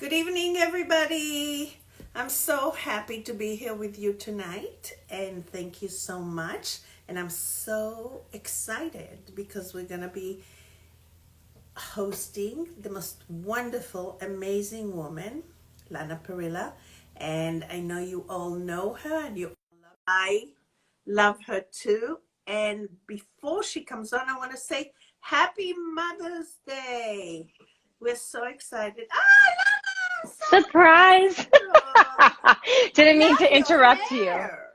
Good evening, everybody. I'm so happy to be here with you tonight, and thank you so much. And I'm so excited because we're going to be hosting the most wonderful, amazing woman, Lana Parrilla. And I know you all know her, and I love her too. And before she comes on, I want to say Happy Mother's Day. We're so excited. Surprise! I Didn't mean love to your interrupt you. hair.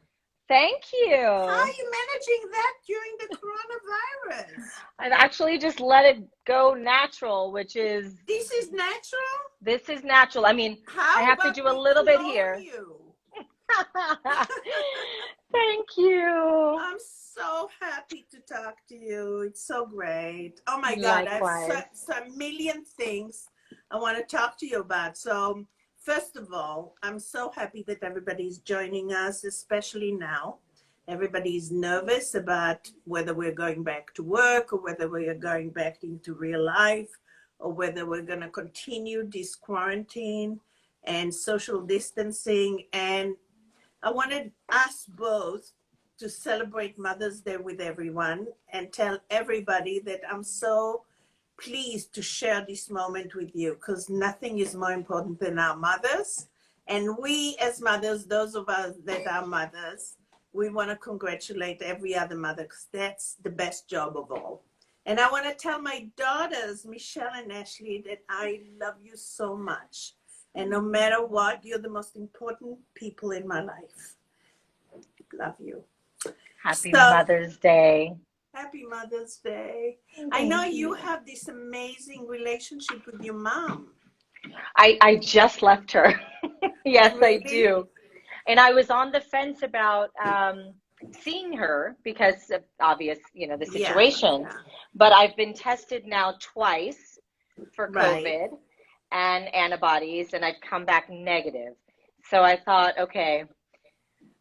Thank How are you. you managing that during the coronavirus? I've actually just let it go natural, which is, This is natural? this is natural. I mean, I How have to about do a we little bit clone here. you? Thank you. I'm so happy to talk to you. It's so great. Oh my God, I have Likewise. a million things I want to talk to you about. So, first of all, I'm so happy that everybody's joining us, especially now. Everybody's nervous about whether we're going back to work or whether we are going back into real life or whether we're going to continue this quarantine and social distancing. And I wanted us both to celebrate Mother's Day with everyone and tell everybody that I'm so pleased to share this moment with you because nothing is more important than our mothers. And we, as mothers, those of us that are mothers, we want to congratulate every other mother because that's the best job of all. And I want to tell my daughters, Michelle and Ashley, that I love you so much. And no matter what, you're the most important people in my life. Love you. Happy So, Mother's Day. happy Mother's Day. I know Thank you you. have this amazing relationship with your mom. I just left her. Yes, I Really? do. And I was on the fence about seeing her because of obvious, the Yeah, situation. yeah. But I've been tested now twice for Right. COVID and antibodies, and I've come back negative. So I thought, okay,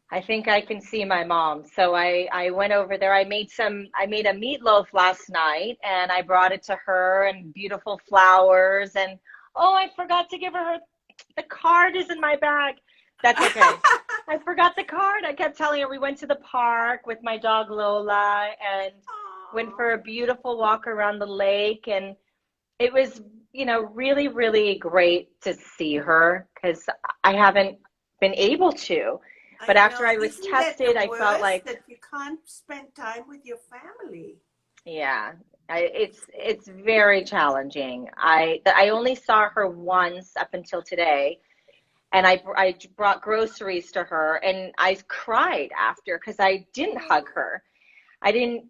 I think I can see my mom. So I went over there. I made a meatloaf last night, and I brought it to her and beautiful flowers. And oh, I forgot to give her the card is in my bag. That's okay. I forgot the card. I kept telling her we went to the park with my dog Lola and went Aw. for a beautiful walk around the lake. And it was, really, really great to see her because I haven't been able to. But I after know. I was Isn't that the tested, I felt worst like, that you can't spend time with your family? yeah, it's very challenging. I only saw her once up until today, and I brought groceries to her, and I cried after because I didn't hug her. I didn't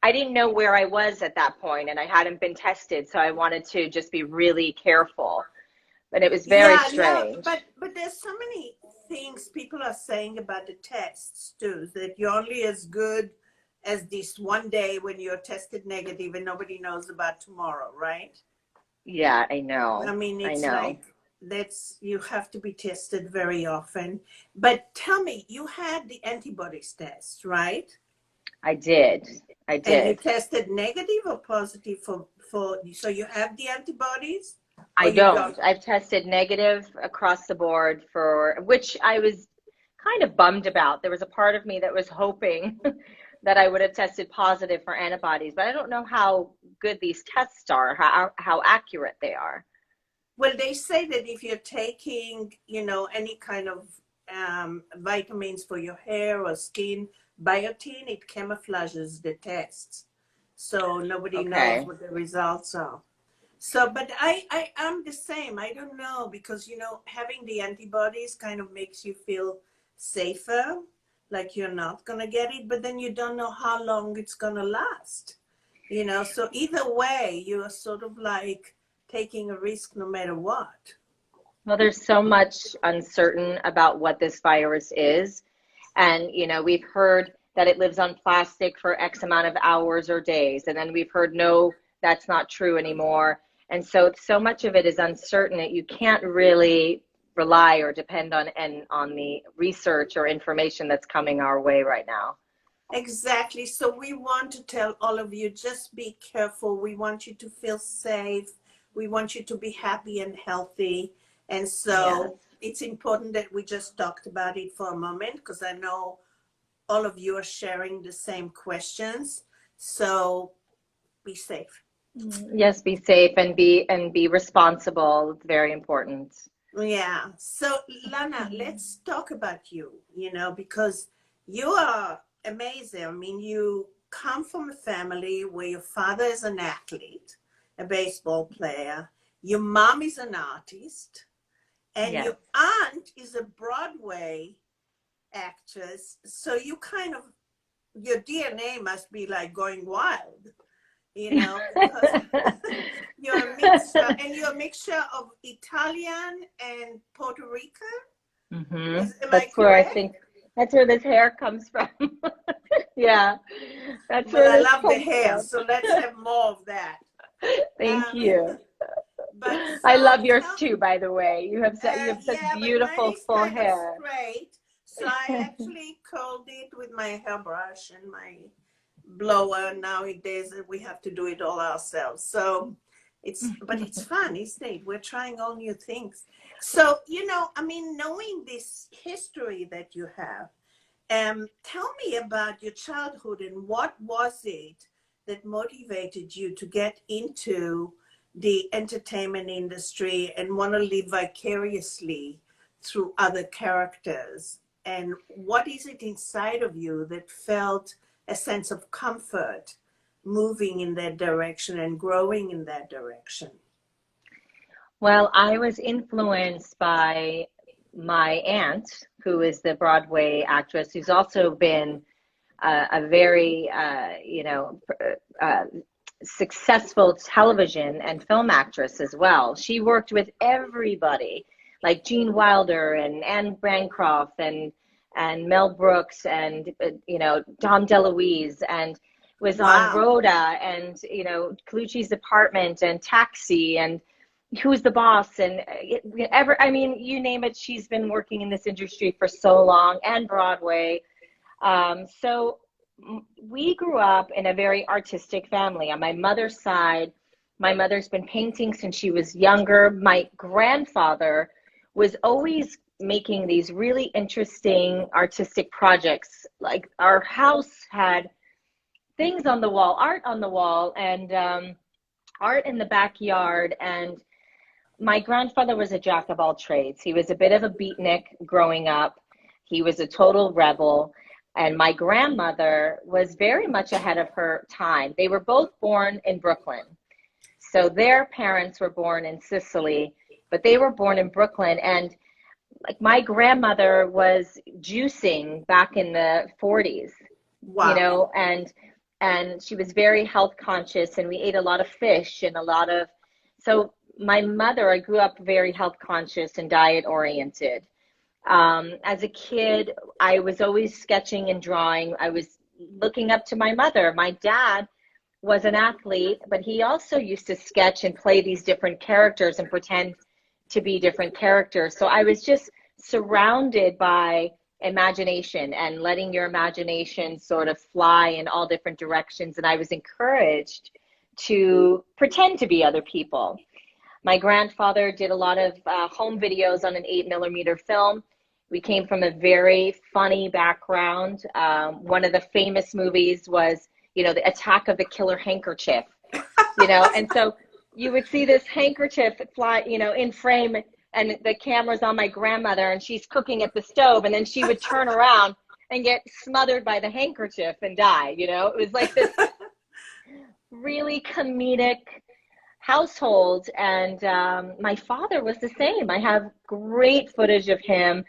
I didn't know where I was at that point, and I hadn't been tested, so I wanted to just be really careful. But it was very Yeah, no, strange. but there's so many things people are saying about the tests too, that you're only as good as this one day when you're tested negative and nobody knows about tomorrow, right? Yeah, I I know. mean, I it's know. like that's you have to be tested very often. But tell me, you had the antibodies test, right? I did. I And you did. tested negative or positive for so you have the antibodies or I you don't. don't? I've tested negative across the board for which I was kind of bummed about. There was a part of me that was hoping that I would have tested positive for antibodies, but I don't know how good these tests are, how accurate they are. Well, they say that if you're taking, any kind of vitamins for your hair or skin, biotin, it camouflages the tests. So nobody knows Okay. what the results are. So, but I am the same. I don't know because, having the antibodies kind of makes you feel safer, like you're not going to get it, but then you don't know how long it's going to last. So either way, you're sort of like taking a risk no matter what. Well, there's so much uncertain about what this virus is. And, we've heard that it lives on plastic for X amount of hours or days. And then we've heard, no, that's not true anymore. And so much of it is uncertain that you can't really rely or depend on the research or information that's coming our way right now. Exactly. So we want to tell all of you, just be careful. We want you to feel safe. We want you to be happy and healthy. And Yes. so it's important that we just talked about it for a moment, because I know all of you are sharing the same questions. So be safe. Yes, be safe and be responsible. It's very important. Yeah. So, Lana, let's talk about you, because you are amazing. I mean, you come from a family where your father is an athlete, a baseball player, your mom is an artist, and Yes. your aunt is a Broadway actress. So you kind of, your DNA must be like going wild, because you're a mixture of Italian and Puerto Rican. Am I That's where I correct? think that's where this hair comes from. Yeah, that's Well, where I this love the comes hair, from. so let's have more of that. Thank Um, you. but I so love yours tell, too, by the way. You have such yeah, but mine beautiful is full kind of hair. straight. So I actually curled it with my hairbrush and my blower. Nowadays, we have to do it all ourselves. So but it's fun, isn't it? We're trying all new things. So, I mean, knowing this history that you have, tell me about your childhood and what was it that motivated you to get into the entertainment industry and want to live vicariously through other characters? And what is it inside of you that felt a sense of comfort moving in that direction and growing in that direction? Well, I was influenced by my aunt, who is the Broadway actress, who's also been a very, successful television and film actress as well. She worked with everybody, like Gene Wilder and Anne Bancroft and Mel Brooks and Dom DeLuise, and was on Wow. Rhoda and Colucci's Apartment and Taxi and Who's the Boss and I mean, you name it. She's been working in this industry for so long, and Broadway. So we grew up in a very artistic family. On my mother's side, my mother's been painting since she was younger. My grandfather was always making these really interesting artistic projects. Like our house had things on the wall, art on the wall, and art in the backyard. And my grandfather was a jack of all trades. He was a bit of a beatnik growing up. He was a total rebel. And my grandmother was very much ahead of her time. They were both born in Brooklyn. So their parents were born in Sicily, but they were born in Brooklyn. And like my grandmother was juicing back in the 40s, Wow. and she was very health conscious, and we ate a lot of fish and a lot of so my mother, I grew up very health conscious and diet oriented. As a kid, I was always sketching and drawing. I was looking up to my mother. My dad was an athlete, but he also used to sketch and play these different characters and pretend to be different characters. So I was just surrounded by imagination and letting your imagination sort of fly in all different directions. And I was encouraged to pretend to be other people. My grandfather did a lot of home videos on an 8 millimeter film. We came from a very funny background. One of the famous movies was, the Attack of the Killer Handkerchief, and so you would see this handkerchief fly, in frame, and the camera's on my grandmother, and she's cooking at the stove, and then she would turn around and get smothered by the handkerchief and die. It was like this really comedic household. And my father was the same. I have great footage of him,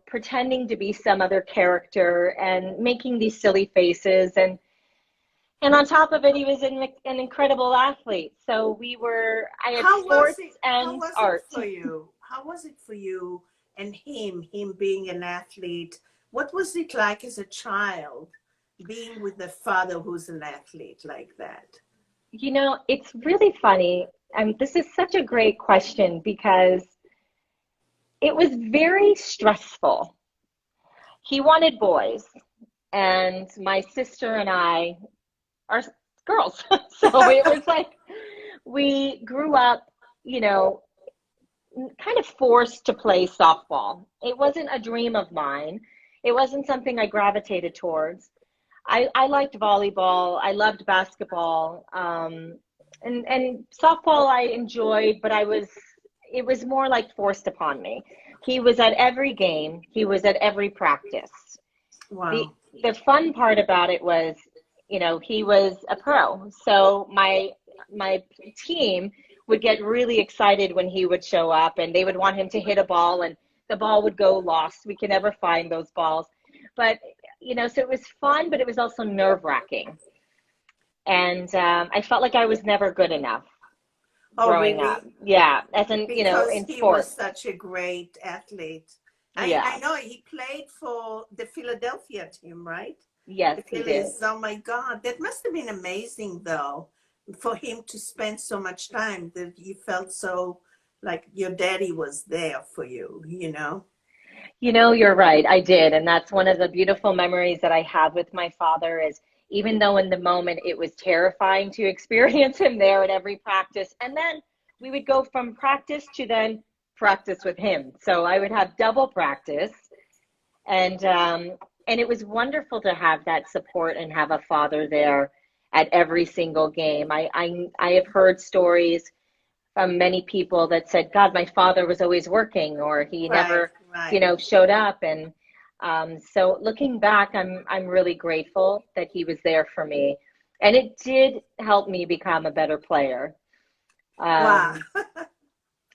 pretending to be some other character and making these silly faces. And on top of it, he was an incredible athlete. So I had How was sports it? How and was it art. for you? How was it for you and him being an athlete? What was it like as a child being with a father who's an athlete like that? It's really funny. This is such a great question because it was very stressful. He wanted boys, and my sister and I are girls. So it was like we grew up, you know, kind of forced to play softball. It wasn't a dream of mine. It wasn't something I gravitated towards. I liked volleyball. I loved basketball. And softball I enjoyed, but it was more like forced upon me. He was at every game. He was at every practice. The, Wow. the fun part about it was, you know, he was a pro. So my team would get really excited when he would show up, and they would want him to hit a ball, and the ball would go lost. We could never find those balls. But, you know, so it was fun, but it was also nerve-wracking. And I felt like I was never good enough Oh, growing up. really? Yeah, as in, you know, Because in he was sports. such a great athlete. I Yeah. know he played for the Philadelphia team, right? Yes, The he did. Phillies. Oh my God, that must have been amazing, though, for him to spend so much time that you felt so like your daddy was there for you, you know? You know, you're right. I did. And that's one of the beautiful memories that I have with my father is even though in the moment it was terrifying to experience him there at every practice. And then we would go from practice to then practice with him. So I would have double practice and it was wonderful to have that support and have a father there at every single game. I have heard stories from many people that said, God, my father was always working or he Right, never, you right. know, showed up. And so looking back, I'm really grateful that he was there for me. And it did help me become a better player. Wow. Um,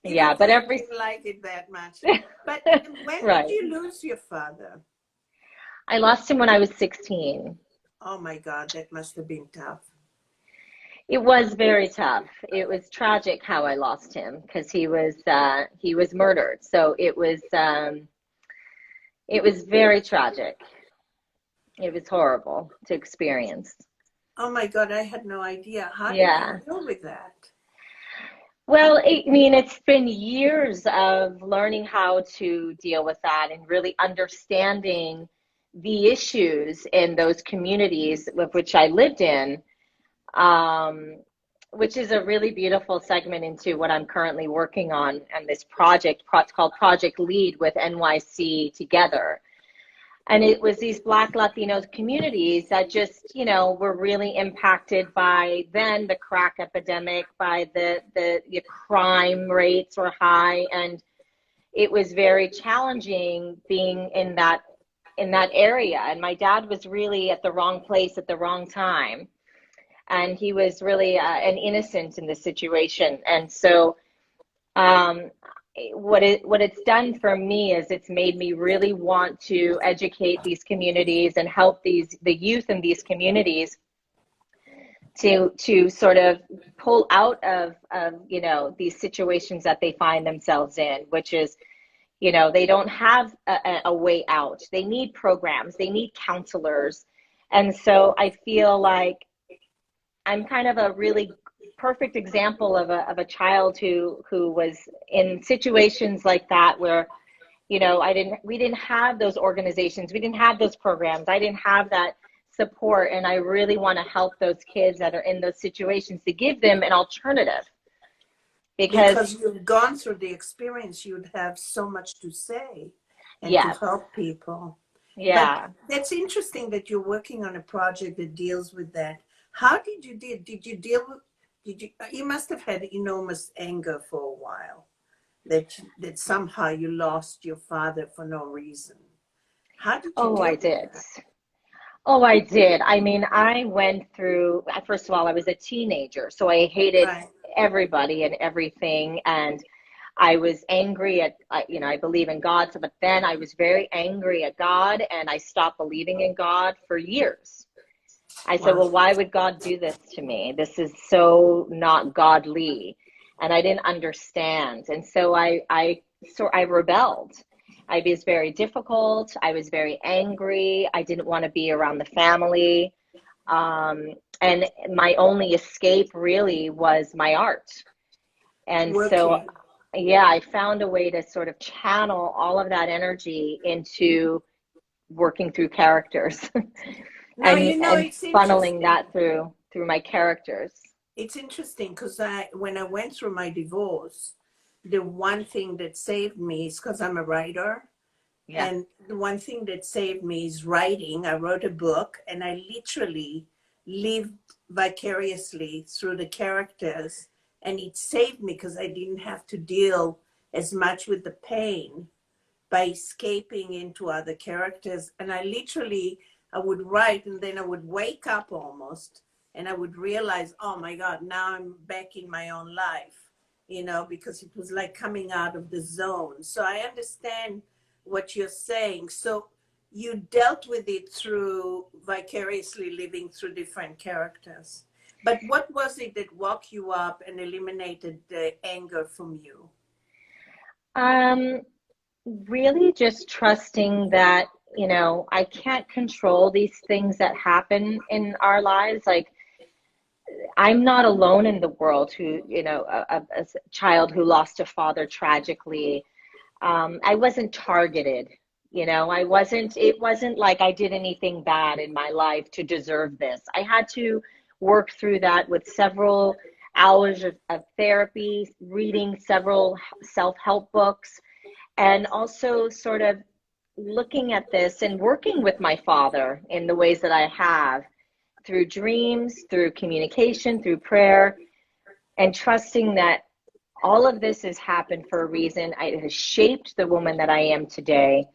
Even yeah, though but you every, didn't like it that much. But when did right. you lose your father? I lost him when I was 16. Oh my God, that must have been tough. It was very tough. It was tragic how I lost him because he was murdered. So it was very tragic. It was horrible to experience. Oh my God, I had no idea. How did you Yeah. deal with that? Well, I mean, it's been years of learning how to deal with that and really understanding the issues in those communities with which I lived in, um, which is a really beautiful segment into what I'm currently working on this project. It's called Project Lead with NYC Together. And it was these Black Latino communities that just, you know, were really impacted by then the crack epidemic, by the crime rates were high, and it was very challenging being in that area. And my dad was really at the wrong place at the wrong time, and he was really an innocent in this situation. And so um, what it's done for me is it's made me really want to educate these communities and help the youth in these communities to sort of pull out of you know these situations that they find themselves in, which is you know they don't have a way out. They need programs, they need counselors, and so I feel like I'm kind of a really perfect example of a child who was in situations like that where you know we didn't have those organizations, we didn't have those programs, I didn't have that support, and I really want to help those kids that are in those situations to give them an alternative because Because you've gone through the experience, you'd have so much to say and to yes, help people. But yeah. that's interesting that you're working on a project that deals with that. How did you deal? Did you deal with? Did you? You must have had enormous anger for a while. That somehow you lost your father for no reason. How did you Oh, I deal with did. that? Oh, I did. I mean, I went through, first of all, I was a teenager, so I hated Right. everybody and everything. And I was angry at, you know, I believe in God. So, but then I was very angry at God and I stopped believing in God for years. I said, Wow. well, why would God do this to me? This is so not godly. And I didn't understand. And so I rebelled. I was very difficult. I was very angry. I didn't want to be around the family. Um, and my only escape really was my art. And so, Working. yeah, I found a way to sort of channel all of that energy into working through characters Now you know and it's funneling interesting. that through my characters. It's interesting because when I went through my divorce, the one thing that saved me is because I'm a writer. Yeah. And the one thing that saved me is writing. I wrote a book and I literally lived vicariously through the characters. And it saved me because I didn't have to deal as much with the pain by escaping into other characters. And I literally, I would write and then I would wake up almost and I would realize, oh my God, now I'm back in my own life, you know, because it was like coming out of the zone. So I understand what you're saying. So you dealt with it through vicariously living through different characters. But what was it that woke you up and eliminated the anger from you? Um, Really just trusting that, I can't control these things that happen in our lives. Like, I'm not alone in the world who, a child who lost a father tragically. I wasn't targeted, it wasn't like I did anything bad in my life to deserve this. I had to work through that with several hours of therapy, reading several self-help books, and also sort of looking at this and working with my father in the ways that I have through dreams, through communication, through prayer, and trusting that all of this has happened for a reason. It has shaped the woman that I am today.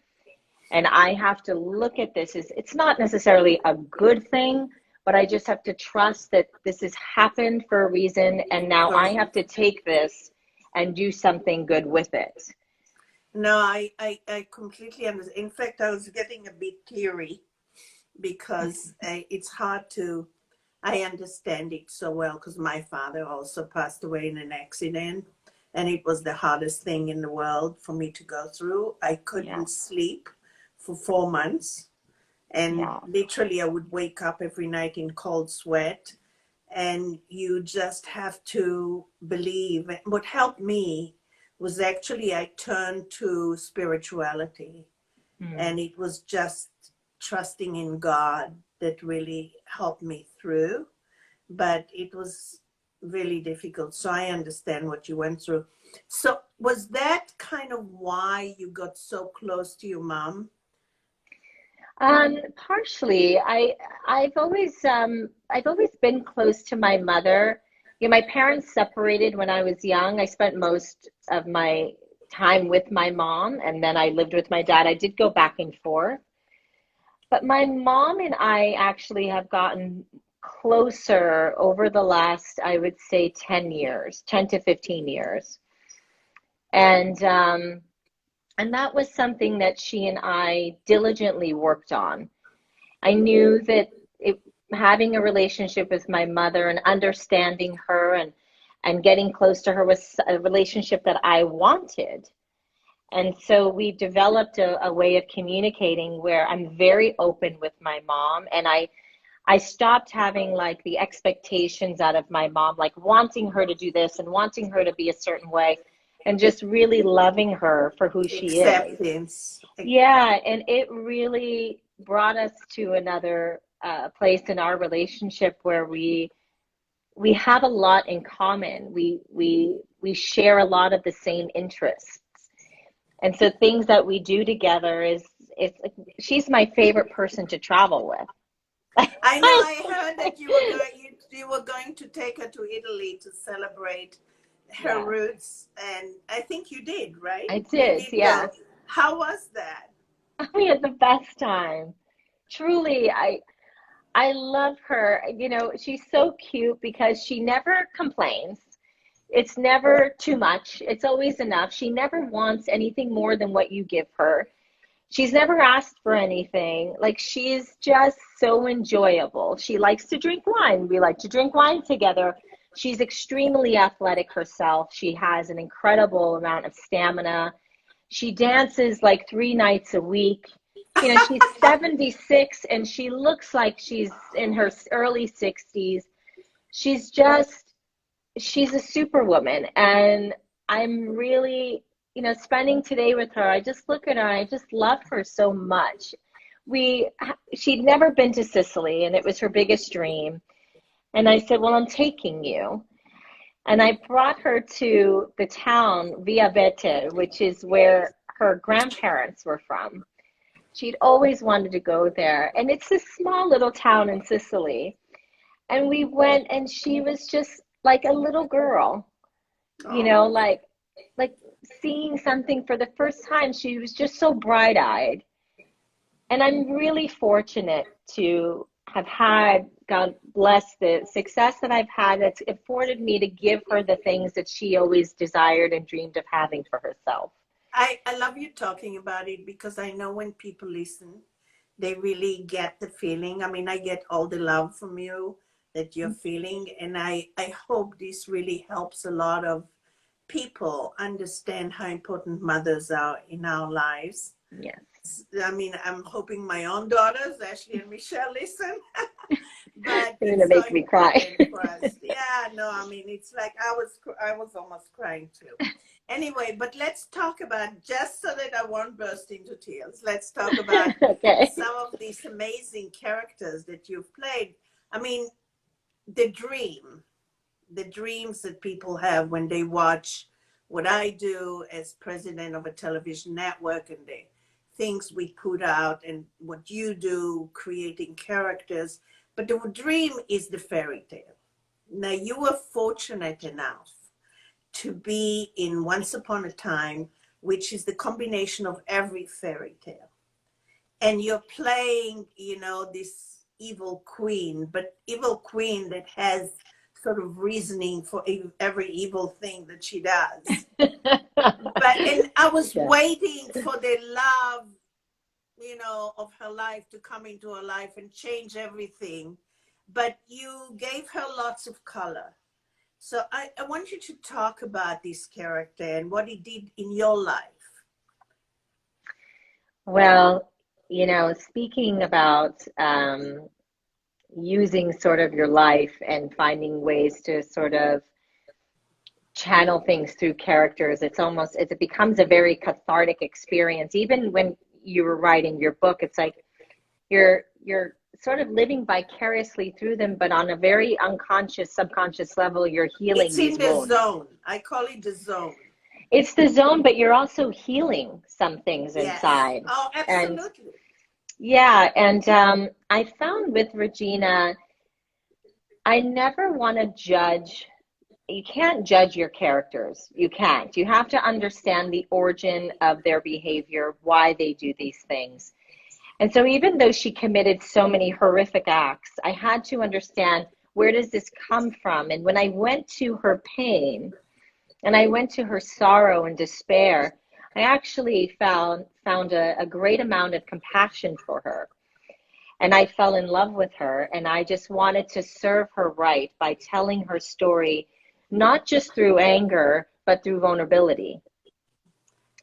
And I have to look at this as it's not necessarily a good thing, but I just have to trust that this has happened for a reason. And now I have to take this and do something good with it. No, I completely understand. In fact, I was getting a bit teary because it's hard to, I understand it so well because my father also passed away in an accident and it was the hardest thing in the world for me to go through. I Yeah. couldn't sleep for 4 months and Yeah. literally I would wake up every night in cold sweat and you just have to believe. What helped me was actually I turned to spirituality Mm. and it was just trusting in God that really helped me through. But it was really difficult. So I understand what you went through. So was that kind of why you got so close to your mom? Partially, I've always been close to my mother. My parents separated when I was young. I spent most of my time with my mom, and then I lived with my dad. I did go back and forth, but my mom and I actually have gotten closer over the last, I would say, 10 years, 10 to 15 years. And that was something that she and I diligently worked on. I knew that it, having a relationship with my mother and understanding her and getting close to her was a relationship that I wanted. And so we developed a way of communicating where I'm very open with my mom, and I stopped having like the expectations out of my mom, like wanting her to do this and wanting her to be a certain way, and just really loving her for who she is. Acceptance. Yeah, and it really brought us to another place in our relationship where we have a lot in common. We share a lot of the same interests, and so things that we do together is it's like she's my favorite person to travel with. I know I heard that you were going to take her to Italy to celebrate her Yeah, roots, and I think you did, right? I You did. did Yeah, go. How was that? we had the best time. Truly, I love her. She's so cute because she never complains. It's never too much. It's always enough. She never wants anything more than what you give her. She's never asked for anything. Like, she's just so enjoyable. She likes to drink wine. We like to drink wine together. She's extremely athletic herself. She has an incredible amount of stamina. She dances like 3 nights a week. She's 76 and she looks like she's in her early 60s. She's just, she's a superwoman. And I'm really, spending today with her. I just look at her and I just love her so much. She'd never been to Sicily and it was her biggest dream. And I said, well, I'm taking you. And I brought her to the town Via Vete, which is where her grandparents were from. She'd always wanted to go there. And it's a small little town in Sicily. And we went, and she was just like a little girl, you know, Oh, like seeing something for the first time. She was just so bright-eyed. And I'm really fortunate to have had, God bless, the success that I've had that's afforded me to give her the things that she always desired and dreamed of having for herself. I love you talking about it because I know when people listen, they really get the feeling. I mean, I get all the love from you that you're feeling, and I hope this really helps a lot of people understand how important mothers are in our lives. Yes. I mean, I'm hoping my own daughters, Ashley and Michelle, listen. But You're it's gonna so make me cry. important for us. Yeah, no, I mean, it's like I was almost crying too. Anyway, but let's talk about, just so that I won't burst into tears, let's talk about Okay. some of these amazing characters that you've played. I mean, the the dreams that people have when they watch what I do as president of a television network, and the things we put out, and what you do creating characters. But the dream is the fairy tale. Now, you were fortunate enough to be in Once Upon a Time, which is the combination of every fairy tale. And you're playing, this evil queen, but evil queen that has sort of reasoning for every evil thing that she does. And I was Yeah. waiting for the love, of her life to come into her life and change everything. But you gave her lots of color. So I want you to talk about this character and what he did in your life. Well, speaking about using sort of your life and finding ways to sort of channel things through characters, it becomes a very cathartic experience. Even when you were writing your book, it's like you're sort of living vicariously through them, but on a very unconscious, subconscious level, you're healing It's in these the wounds. zone. I call it the zone. It's the zone, but you're also healing some things Yes. inside. Oh, And absolutely. yeah, and I found with Regina, I never want to judge. You can't judge your characters. You can't. You have to understand the origin of their behavior, why they do these things. And so even though she committed so many horrific acts, I had to understand, where does this come from? And when I went to her pain and I went to her sorrow and despair, I actually found a great amount of compassion for her. And I fell in love with her, and I just wanted to serve her right by telling her story, not just through anger, but through vulnerability.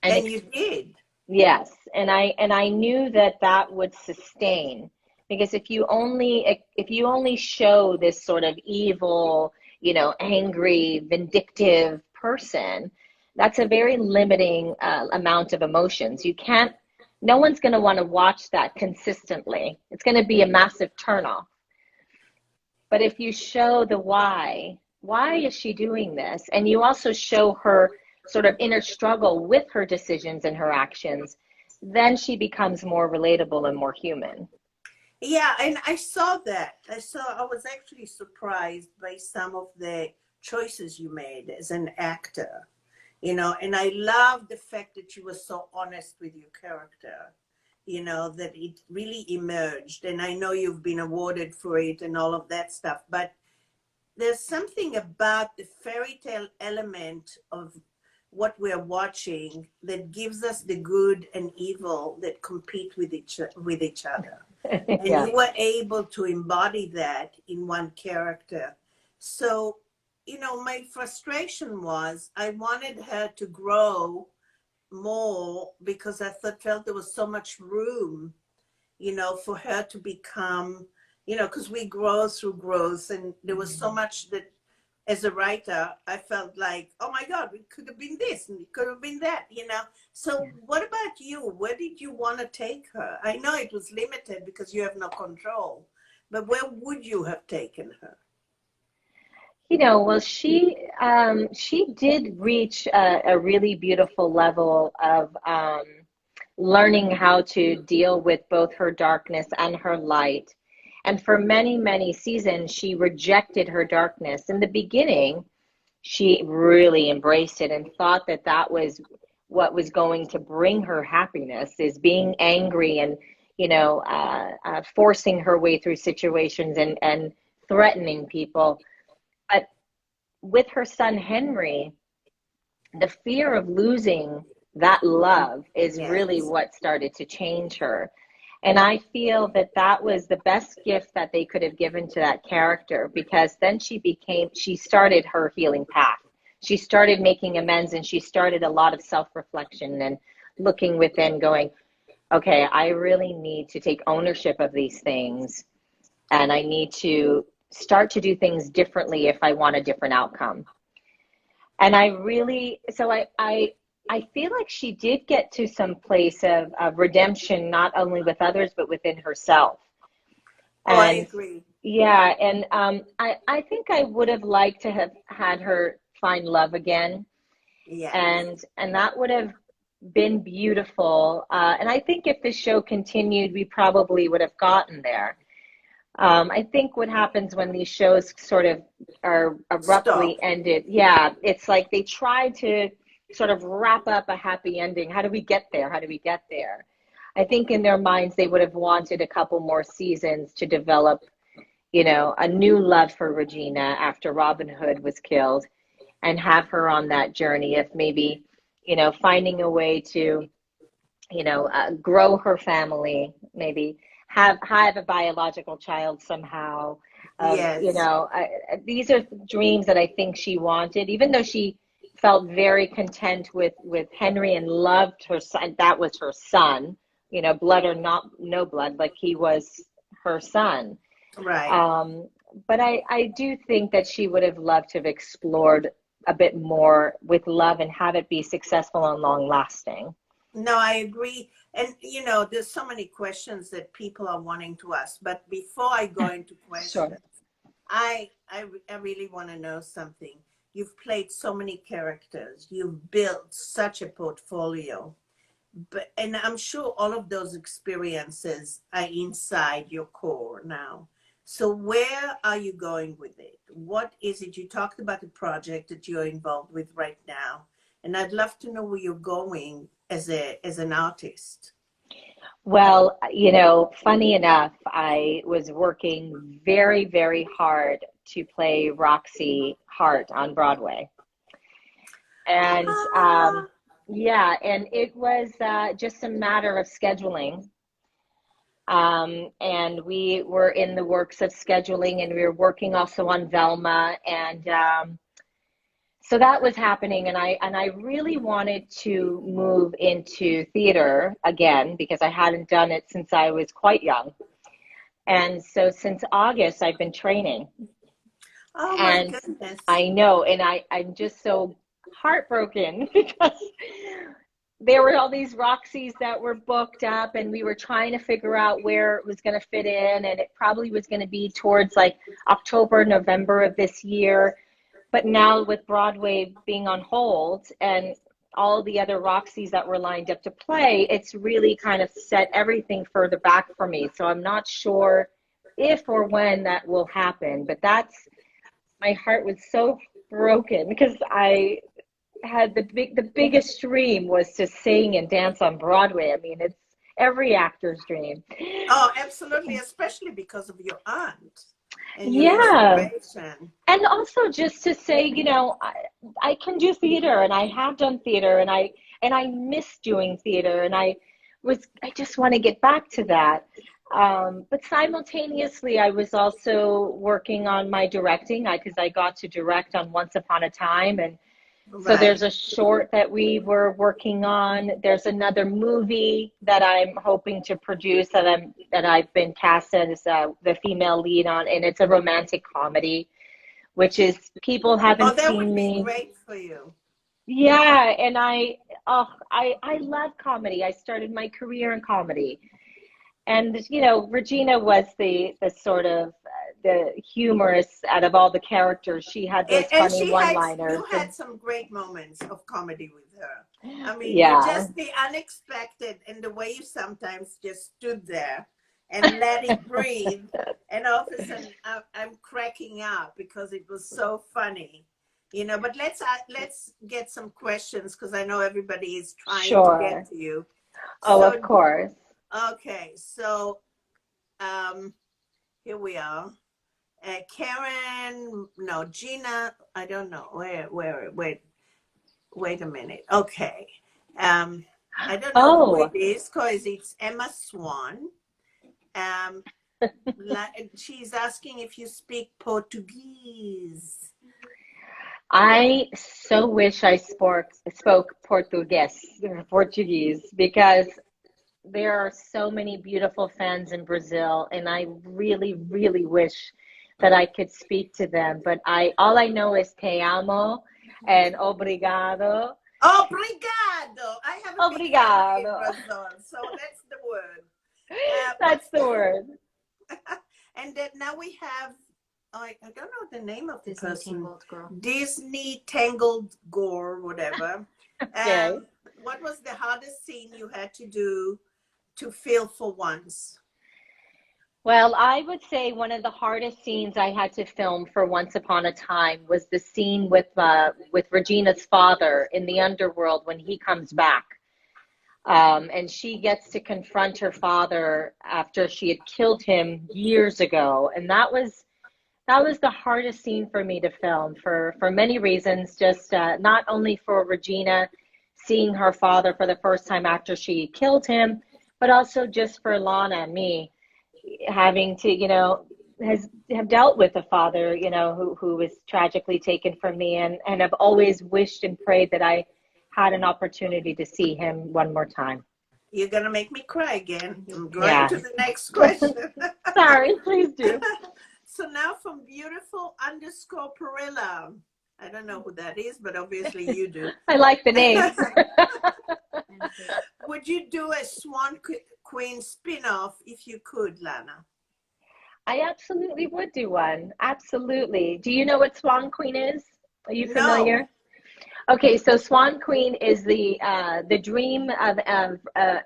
And And you did. yes, and I knew that that would sustain, because if you only show this sort of evil, angry, vindictive person, that's a very limiting amount of emotions. You can't. No one's going to want to watch that consistently. It's going to be a massive turnoff. But if you show the why is she doing this? And you also show her sort of inner struggle with her decisions and her actions, then she becomes more relatable and more human. Yeah, and I saw that. I was actually surprised by some of the choices you made as an actor, and I love the fact that you were so honest with your character, that it really emerged. And I know you've been awarded for it and all of that stuff, but there's something about the fairy tale element of what we're watching that gives us the good and evil that compete with each other. And Yeah. you were able to embody that in one character. So, my frustration was I wanted her to grow more because felt there was so much room, for her to become, because we grow through growth, and there was so much that as a writer, I felt like, oh my God, it could have been this and it could have been that. So what about you? Where did you want to take her? I know it was limited because you have no control, but where would you have taken her? Well, She did reach a really beautiful level of learning how to deal with both her darkness and her light. And for many, many seasons, she rejected her darkness. In the beginning, she really embraced it and thought that that was what was going to bring her happiness, is being angry and, forcing her way through situations and threatening people. But with her son Henry, the fear of losing that love is really Yes. what started to change her. And I feel that that was the best gift that they could have given to that character, because then she started her healing path. She started making amends, and she started a lot of self-reflection and looking within, going, okay, I really need to take ownership of these things, and I need to start to do things differently if I want a different outcome. And I feel like she did get to some place of redemption, not only with others, but within herself. Oh, I And agree. yeah, and I think I would have liked to have had her find love again, Yes. and that would have been beautiful. And I think if the show continued, we probably would have gotten there. I think what happens when these shows sort of are abruptly Stop. ended, yeah, it's like they try to sort of wrap up a happy ending. How do we get there? How do we get there? I think in their minds they would have wanted a couple more seasons to develop, a new love for Regina after Robin Hood was killed, and have her on that journey of maybe, finding a way to grow her family, maybe have a biological child somehow. Yes. These are dreams that I think she wanted, even though she felt very content with Henry and loved her son. That was her son, blood or not, no blood, like he was her son. Right. Um, but I do think that she would have loved to have explored a bit more with love and have it be successful and long lasting. No, I agree. And there's so many questions that people are wanting to ask. But before I go into Sure. questions, I really want to know something. You've played so many characters. You've built such a portfolio. And I'm sure all of those experiences are inside your core now. So where are you going with it? What is it? You talked about the project that you're involved with right now, and I'd love to know where you're going as an artist. Well, funny enough, I was working very, very hard to play Roxy Hart on Broadway. And Ah, yeah, and it was just a matter of scheduling. And we were in the works of scheduling, and we were working also on Velma. And so that was happening, and I really wanted to move into theater again because I hadn't done it since I was quite young. And so since August, I've been training. oh my And goodness. I know, and I'm just so heartbroken because there were all these Roxys that were booked up, and we were trying to figure out where it was going to fit in, and it probably was going to be towards like October, November of this year. But now with Broadway being on hold and all the other Roxys that were lined up to play, it's really kind of set everything further back for me. So I'm not sure if or when that will happen. But my heart was so broken because I had the biggest dream was to sing and dance on Broadway. I mean, it's every actor's dream. Oh, absolutely, especially because of your aunt and your Yeah. inspiration. And also just to say, I can do theater, and I have done theater, and I miss doing theater, and I just want to get back to that. But simultaneously, I was also working on my directing, because I got to direct on Once Upon a Time, and so there's Right. a short that we were working on. There's another movie that I'm hoping to produce that I've been cast as the female lead on, and it's a romantic comedy, which is people Oh, haven't that would seen be me. great for you. Yeah, and I love comedy. I started my career in comedy. And Regina was the sort of the humorous out of all the characters. She had those And funny one-liners. you had some great moments of comedy with her. I mean, you Yeah. just, the unexpected and the way you sometimes just stood there and let it breathe. And all of a sudden, I'm cracking up because it was so funny, you know. But let's get some questions because I know everybody is trying to get Sure. to you. Oh, of So, course. okay, so here we are. Karen, no, Gina, I don't know. Wait a minute. Okay. I don't know who it Oh, is because it's Emma Swan. Um, she's asking if you speak Portuguese. I so wish I spoke Portuguese, because there are so many beautiful fans in Brazil, and I really, really wish that I could speak to them. But I all I know is te amo and obrigado. Obrigado. I have a big family in Obrigado. Brazil, so that's the word. That's the word. And then now we have, I don't know the name of the Disney person. Tangled Girl. Disney Tangled Gore, whatever. Okay. What was the hardest scene you had to do to feel for once? Well, I would say one of the hardest scenes I had to film for Once Upon a Time was the scene with Regina's father in the underworld when he comes back. And she gets to confront her father after she had killed him years ago. And that was the hardest scene for me to film for many reasons. Just not only for Regina seeing her father for the first time after she killed him, but also just for Lana and me having to, have dealt with a father, who was tragically taken from me, and have always wished and prayed that I had an opportunity to see him one more time. You're going to make me cry again. I'm going Yeah. to the next question. Sorry, please do. So now from beautiful underscore Parrilla. I don't know who that is, but obviously you do. I like the name. Would you do a Swan Queen spin-off if you could, Lana? I absolutely would do one. Absolutely. Do you know what Swan Queen is? Are you No. familiar? Okay, so Swan Queen is the dream of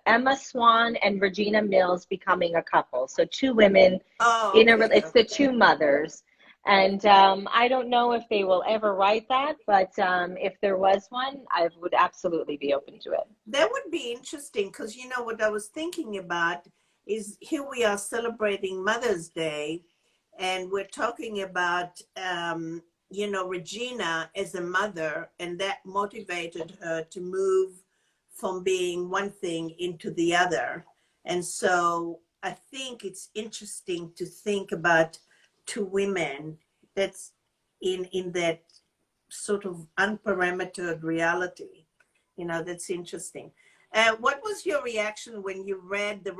Emma Swan and Regina Mills becoming a couple. So two women Oh, in a okay. it's the two mothers, and I don't know if they will ever write that, but if there was one, I would absolutely be open to it. That would be interesting because you know what I was thinking about is here we are celebrating Mother's Day, and we're talking about Regina as a mother, and that motivated her to move from being one thing into the other. And so I think it's interesting to think about two women that's in that sort of unparametered reality. That's interesting. What was your reaction when you read that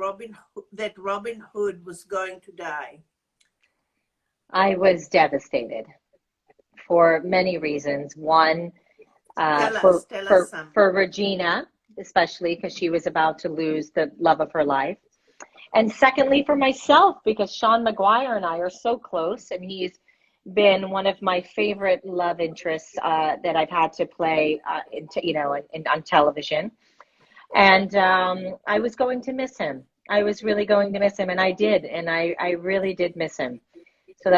Robin Hood was going to die? I was devastated for many reasons. One, Tell us some. for Regina, especially because she was about to lose the love of her life. And secondly, for myself, because Sean Maguire and I are so close, and he's been one of my favorite love interests that I've had to play, on television. And I was going to miss him. I was really going to miss him, and I did, and I really did miss him. So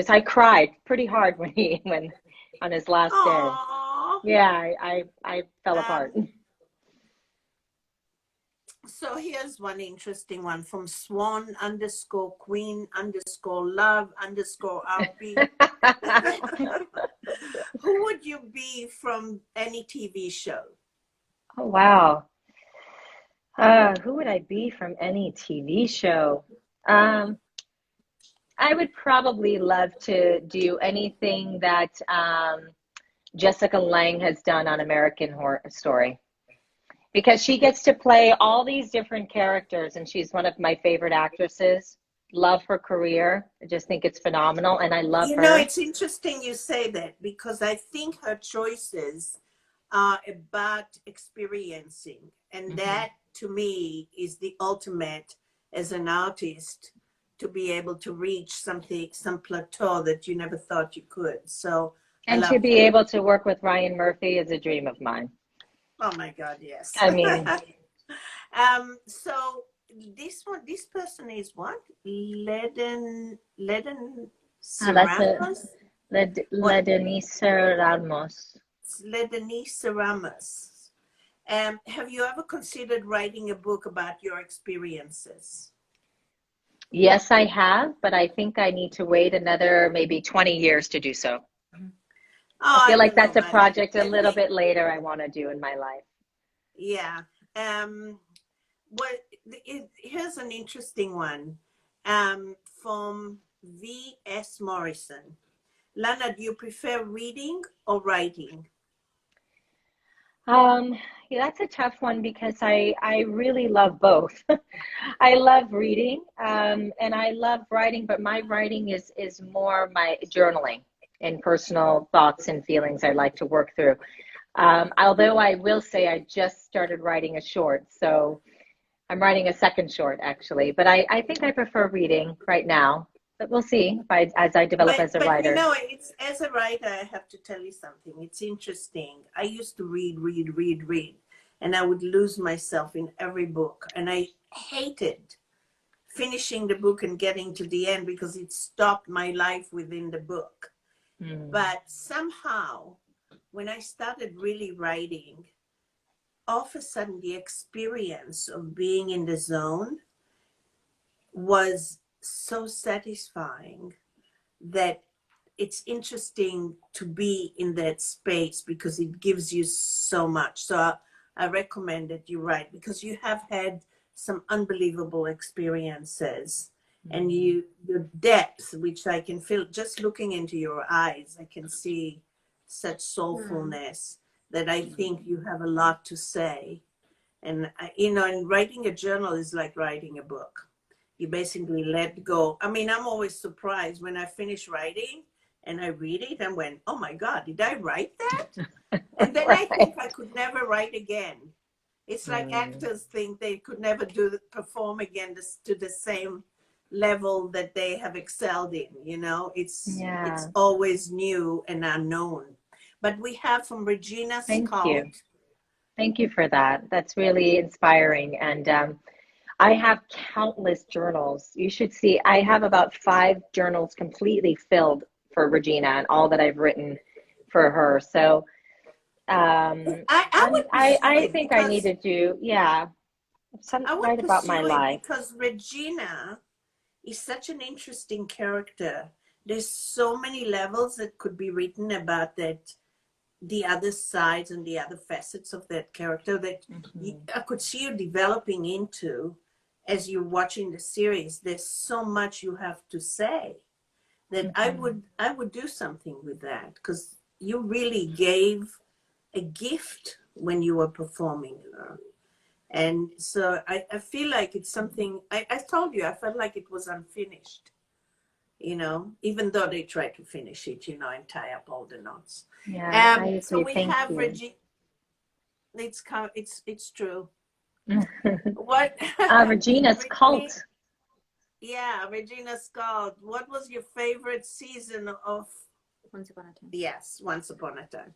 I cried pretty hard when on his last day. Aww. Yeah, I fell apart. So here's one interesting one from Swan underscore Queen underscore Love underscore RP. Who would you be from any TV show? Oh, wow. Who would I be from any TV show? I would probably love to do anything that Jessica Lange has done on American Horror Story, because she gets to play all these different characters, and she's one of my favorite actresses. Love her career. I just think it's phenomenal, and I love her. It's interesting you say that because I think her choices are about experiencing, and that to me is the ultimate as an artist to be able to reach something, some plateau that you never thought you could. So I And to love be that. able to work with Ryan Murphy is a dream of mine. Oh my God, yes. I mean, So this person is what? Leden that's a Ceramos? What? Ledenice Ramos. Ledenise Ceramos. Have you ever considered writing a book about your experiences? Yes, I have, but I think I need to wait another maybe 20 years to do so. I Oh, I feel like don't know, that's a but project a let little me, bit later I want to do in my life. yeah. Um, Here's an interesting one from V.S. Morrison. Lana, do you prefer reading or writing? Yeah, that's a tough one because I really love both. I love reading, and I love writing, but my writing is more my journaling and personal thoughts and feelings I like to work through. Although I will say I just started writing a short, so I'm writing a second short actually, but I think I prefer reading right now. But we'll see if as I develop as a But you writer. know, it's as a writer, I have to tell you something. It's interesting. I used to read, and I would lose myself in every book, and I hated finishing the book and getting to the end because it stopped my life within the book. Hmm. But somehow, when I started really writing, all of a sudden the experience of being in the zone was so satisfying that it's interesting to be in that space because it gives you so much. So I recommend that you write because you have had some unbelievable experiences, and Hmm. the depth, which I can feel just looking into your eyes, I can see such soulfulness that I think you have a lot to say. And and writing a journal is like writing a book. You basically let go. I mean, I'm always surprised when I finish writing and I read it and went, oh my God, did I write that? And then I Right. think I could never write again. It's like Hmm. actors think they could never perform again to the same level that they have excelled in. It's Yeah. always new and unknown. But we have from Regina Thank you. Scalt. Thank you for that. That's really inspiring. And I have countless journals. You should see, I have about 5 journals completely filled for Regina and all that I've written for her. So I would pursue I it think I need because to do, yeah, I would write about my pursue it life. because Regina is such an interesting character. There's so many levels that could be written about that, the other sides and the other facets of that character that Mhm. I could see you developing into as you're watching the series. There's so much you have to say that Mhm. I would do something with that because you really gave a gift when you were performing her. And so I feel like it's something I told you, I felt like it was unfinished, even though they tried to finish it, and tie up all the knots. Yeah, I So agree. we Thank have you. Reggie. It's true. What Regina's Regina, cult. yeah, Regina Scott. What was your favorite season of Once Upon a Time. Yes, Once Upon a Time?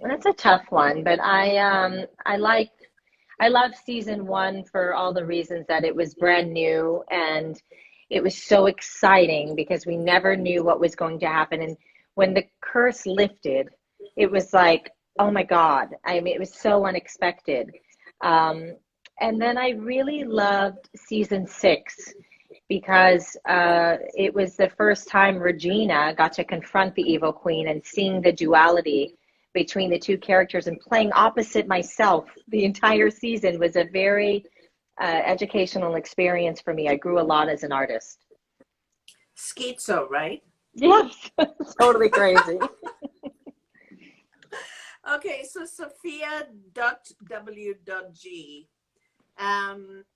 That's a tough one, but I love season 1 for all the reasons that it was brand new and it was so exciting because we never knew what was going to happen. And when the curse lifted, it was like, oh my God. I mean, it was so unexpected. Um, and then I really loved season 6 because it was the first time Regina got to confront the evil queen and seeing the duality between the two characters and playing opposite myself the entire season was a very educational experience for me. I grew a lot as an artist. Schizo, right? Yes, totally crazy. Okay, so Sophia.w.g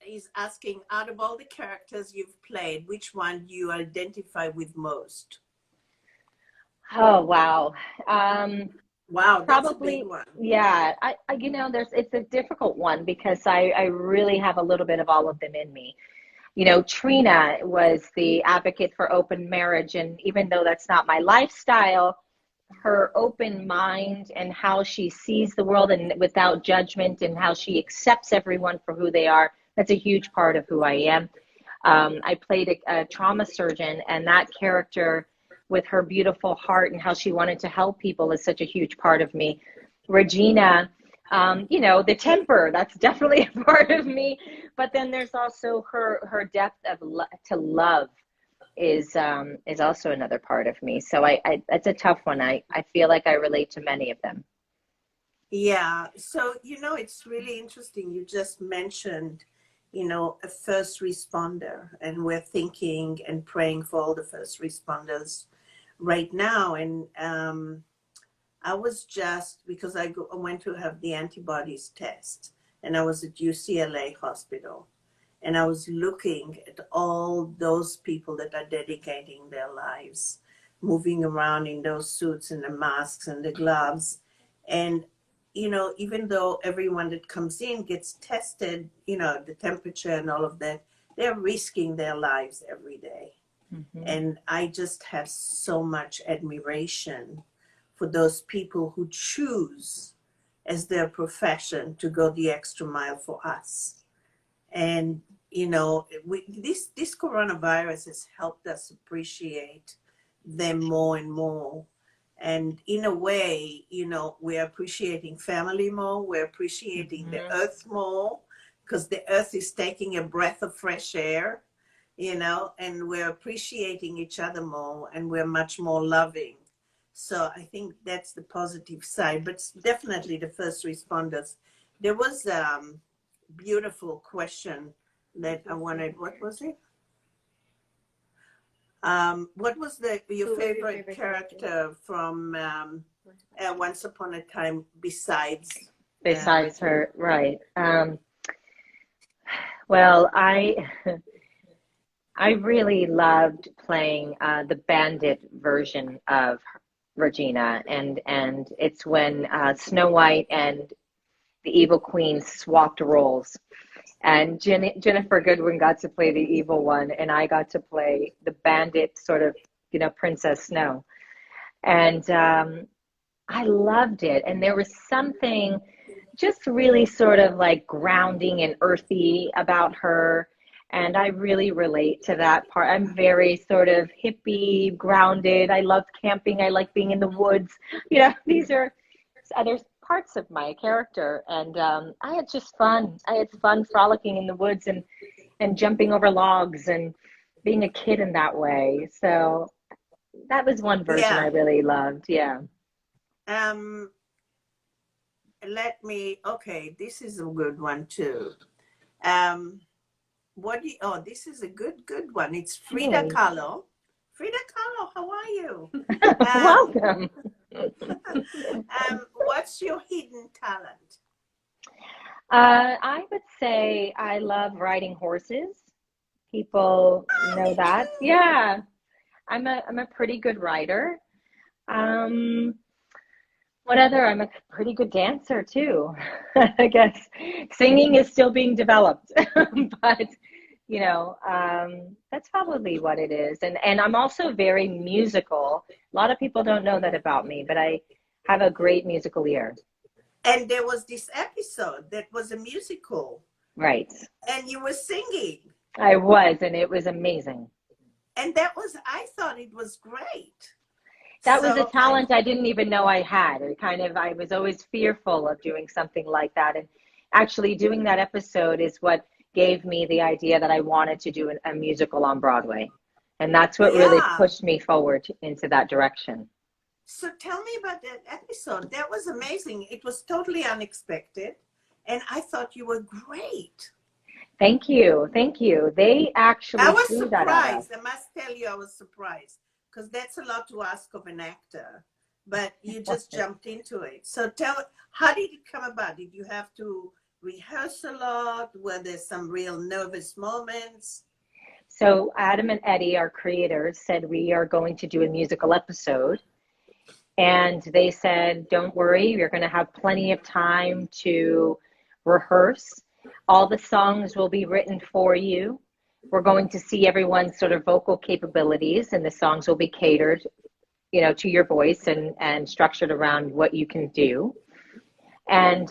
is asking, out of all the characters you've played, which one do you identify with most? Oh, wow. Um, Wow, that's a big Probably, one. yeah. It's a difficult one because I really have a little bit of all of them in me. You know, Trina was the advocate for open marriage. And even though that's not my lifestyle, her open mind and how she sees the world and without judgment and how she accepts everyone for who they are, that's a huge part of who I am. I played a trauma surgeon, and that character with her beautiful heart and how she wanted to help people is such a huge part of me. Regina, you know, the temper, that's definitely a part of me. But then there's also her depth of to love is also another part of me. So I that's a tough one. I feel like I relate to many of them. Yeah. So, you know, it's really interesting. You just mentioned, you know, a first responder, and we're thinking and praying for all the first responders right now. And I was just, because I went to have the antibodies test, and I was at UCLA hospital, and I was looking at all those people that are dedicating their lives, moving around in those suits and the masks and the gloves. And, you know, even though everyone that comes in gets tested, you know, the temperature and all of that, they're risking their lives every day. Mm-hmm. And I just have so much admiration for those people who choose as their profession to go the extra mile for us. And, you know, this coronavirus has helped us appreciate them more and more. And in a way, you know, we're appreciating family more, we're appreciating the earth more, because the earth is taking a breath of fresh air, you know, and we're appreciating each other more, and we're much more loving. So I think that's the positive side, but definitely the first responders. There was beautiful question that I wanted. What was it? What was your favorite character from Once Upon a Time besides her? Right. Well, I really loved playing the bandit version of Regina, and it's when Snow White and the Evil Queen swapped roles. And Jennifer Goodwin got to play the evil one, and I got to play the bandit, sort of, you know, Princess Snow. And I loved it. And there was something just really sort of like grounding and earthy about her. And I really relate to that part. I'm very sort of hippie, grounded. I love camping. I like being in the woods. You know, these are other parts of my character. And I had just fun. I had fun frolicking in the woods and jumping over logs and being a kid in that way. So that was one version I really loved. Yeah. Okay, this is a good one too. This is a good one. It's Frida Kahlo. Frida Kahlo, how are you? Welcome. What's your hidden talent? I would say I love riding horses. People know that. Too. Yeah. I'm a pretty good rider. What other? I'm a pretty good dancer too. I guess singing is still being developed, but you know, that's probably what it is. And I'm also very musical. A lot of people don't know that about me, but I have a great musical ear. And there was this episode that was a musical. Right. And you were singing. I was, and it was amazing. And I thought it was great. That was a talent I didn't even know I had. I was always fearful of doing something like that. And actually doing that episode is what gave me the idea that I wanted to do a musical on Broadway. And that's what really pushed me forward into that direction. So tell me about that episode. That was amazing. It was totally unexpected. And I thought you were great. Thank you. Thank you. They actually I was surprised. I must tell you, I was surprised. Because that's a lot to ask of an actor, but you just jumped into it. So how did it come about? Did you have to rehearse a lot? Were there some real nervous moments? So Adam and Eddie, our creators, said we are going to do a musical episode. And they said, don't worry, you're going to have plenty of time to rehearse. All the songs will be written for you. We're going to see everyone's sort of vocal capabilities, and the songs will be catered, you know, to your voice and structured around what you can do. And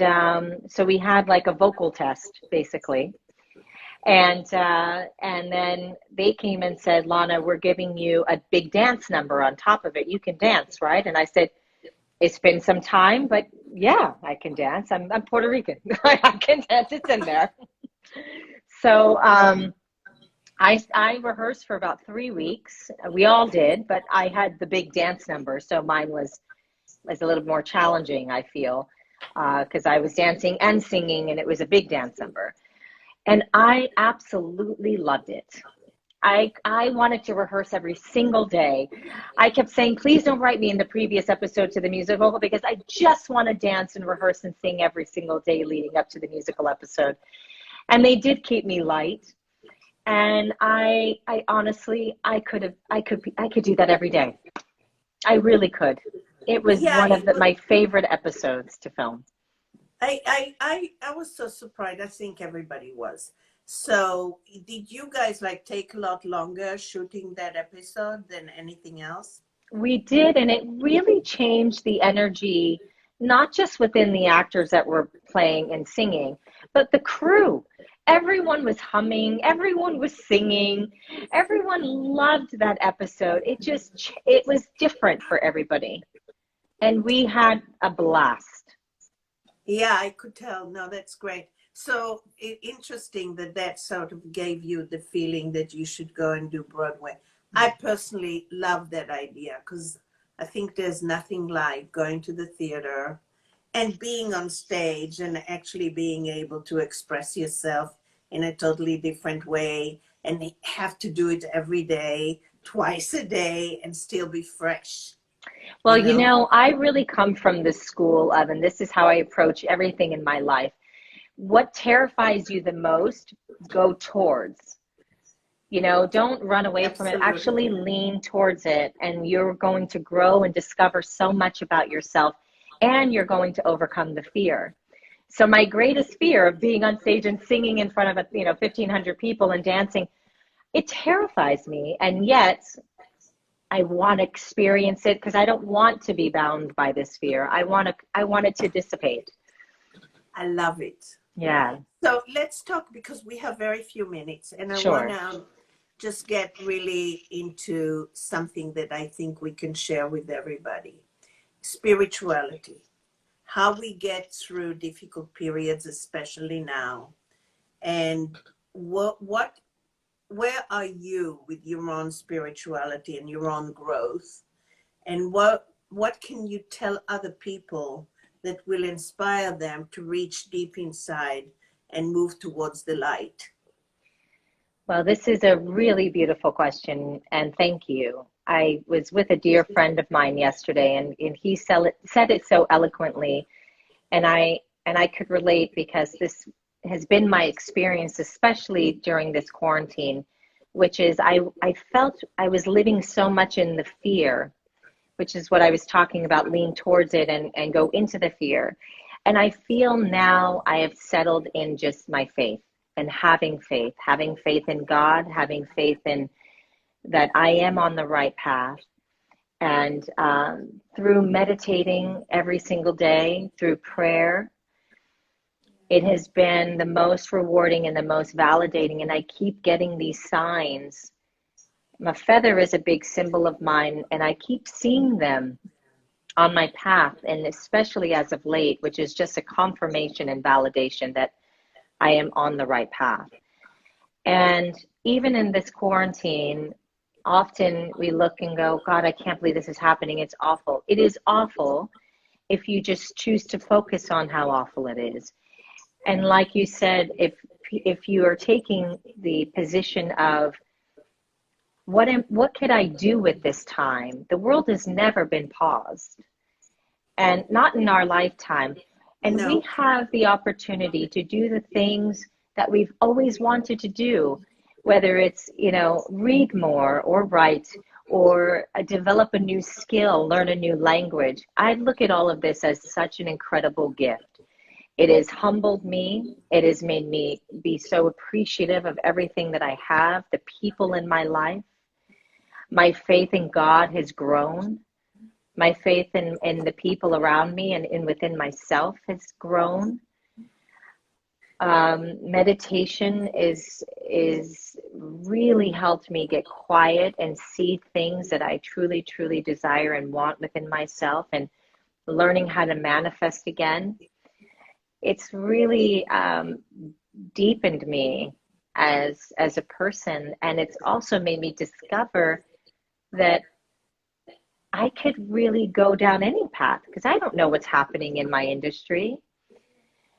so we had like a vocal test, basically. And then they came and said, Lana, we're giving you a big dance number on top of it. You can dance, right? And I said, it's been some time, but yeah, I can dance. I'm Puerto Rican. I can dance. It's in there. So I rehearsed for about 3 weeks. We all did, but I had the big dance number, so mine was a little more challenging, I feel, because I was dancing and singing, and it was a big dance number. And I absolutely loved it. I wanted to rehearse every single day. I kept saying, please don't write me in the previous episode to the musical, because I just want to dance and rehearse and sing every single day leading up to the musical episode. And they did keep me light. And I honestly, I could do that every day. I really could. It was one of my favorite episodes to film. I was so surprised. I think everybody was. So did you guys like take a lot longer shooting that episode than anything else? We did, and it really changed the energy, not just within the actors that were playing and singing, but the crew. Everyone was humming, everyone was singing, everyone loved that episode. It was different for everybody. And we had a blast. Yeah, I could tell. No, that's great. So interesting that sort of gave you the feeling that you should go and do Broadway. I personally love that idea because I think there's nothing like going to the theater and being on stage and actually being able to express yourself in a totally different way and have to do it every day, twice a day, and still be fresh. Well, you know, I really come from the school of, and this is how I approach everything in my life. What terrifies you the most, go towards. You know, don't run away from it. Actually lean towards it, and you're going to grow and discover so much about yourself, and you're going to overcome the fear. So my greatest fear of being on stage and singing in front of, 1,500 people and dancing, it terrifies me. And yet I want to experience it because I don't want to be bound by this fear. I want it to dissipate. I love it. Yeah. So let's talk, because we have very few minutes, and I want to just get really into something that I think we can share with everybody. Spirituality. How we get through difficult periods, especially now. And where are you with your own spirituality and your own growth? And what can you tell other people that will inspire them to reach deep inside and move towards the light? Well, this is a really beautiful question, and thank you. I was with a dear friend of mine yesterday, and he said it so eloquently, and I could relate, because this has been my experience, especially during this quarantine, which is I felt I was living so much in the fear, which is what I was talking about, lean towards it and go into the fear. And I feel now I have settled in just my faith and having faith in God, having faith in that I am on the right path. And through meditating every single day, through prayer, it has been the most rewarding and the most validating. And I keep getting these signs. My feather is a big symbol of mine, and I keep seeing them on my path, and especially as of late, which is just a confirmation and validation that I am on the right path. And even in this quarantine, often we look and go, God, I can't believe this is happening. It's awful. It is awful if you just choose to focus on how awful it is. And like you said, if you are taking the position of, what could I do with this time? The world has never been paused, and not in our lifetime. And we have the opportunity to do the things that we've always wanted to do, whether it's, read more or write or develop a new skill, learn a new language. I look at all of this as such an incredible gift. It has humbled me. It has made me be so appreciative of everything that I have, the people in my life. My faith in God has grown. My faith in the people around me and in within myself has grown. Meditation is really helped me get quiet and see things that I truly, truly desire and want within myself, and learning how to manifest again. It's really deepened me as a person, and it's also made me discover that I could really go down any path, because I don't know what's happening in my industry.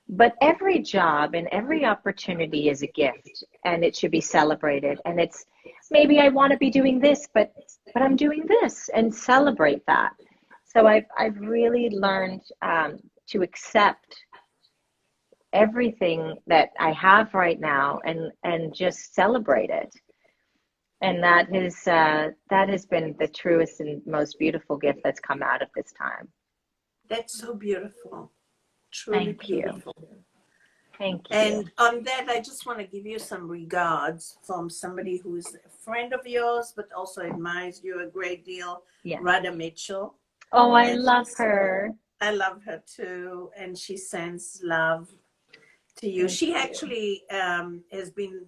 But every job and every opportunity is a gift, and it should be celebrated. And it's, maybe I want to be doing this, but I'm doing this, and celebrate that. So I've really learned to accept everything that I have right now, and just celebrate it. And that has been the truest and most beautiful gift that's come out of this time. That's so beautiful. Truly Thank you. beautiful. Thank you. And on that, I just want to give you some regards from somebody who is a friend of yours, but also admires you a great deal, Yeah. Radha Mitchell. Oh, I And love her. I love her too, and she sends love to you. Thank She you. actually has been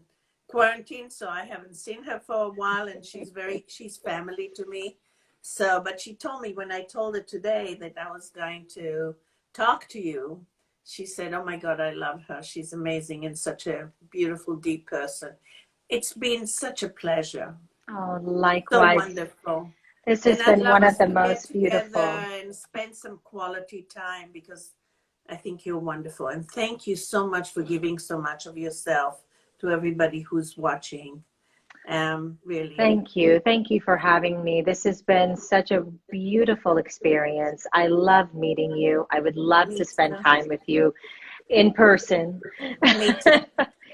quarantined, so I haven't seen her for a while, and she's family to me. So, but she told me when I told her today that I was going to talk to you, she said, "Oh my God, I love her. She's amazing and such a beautiful, deep person." It's been such a pleasure. Oh, So likewise. wonderful. This And has I'd been love one of us the to get most together beautiful. and spend some quality time, because I think you're wonderful. And thank you so much for giving so much of yourself to everybody who's watching. Really. Thank you. Thank you for having me. This has been such a beautiful experience. I love meeting you. I would love Me to spend too. time with you in person. Me too.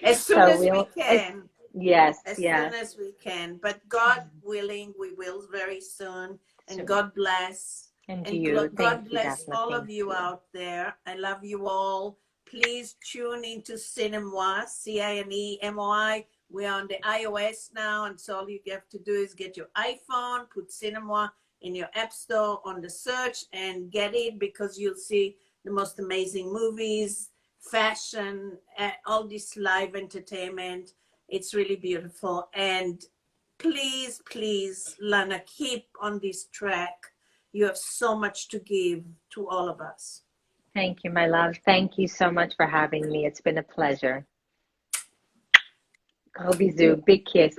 As soon So as we can. yes, As yes. soon as we can. But God willing, we will very soon. And Soon. God bless. And And you. Thank God you, bless Daphne. all Thank of you you. out there. I love you all. Please tune into CINÉMOI, CINEMOI. We're on the iOS now, and so all you have to do is get your iPhone, put CINÉMOI in your app store on the search, and get it, because you'll see the most amazing movies, fashion, all this live entertainment. It's really beautiful. And please, please, Lana, keep on this track. You have so much to give to all of us. Thank you, my love. Thank you so much for having me. It's been a pleasure. Kobe Zoo, big kiss.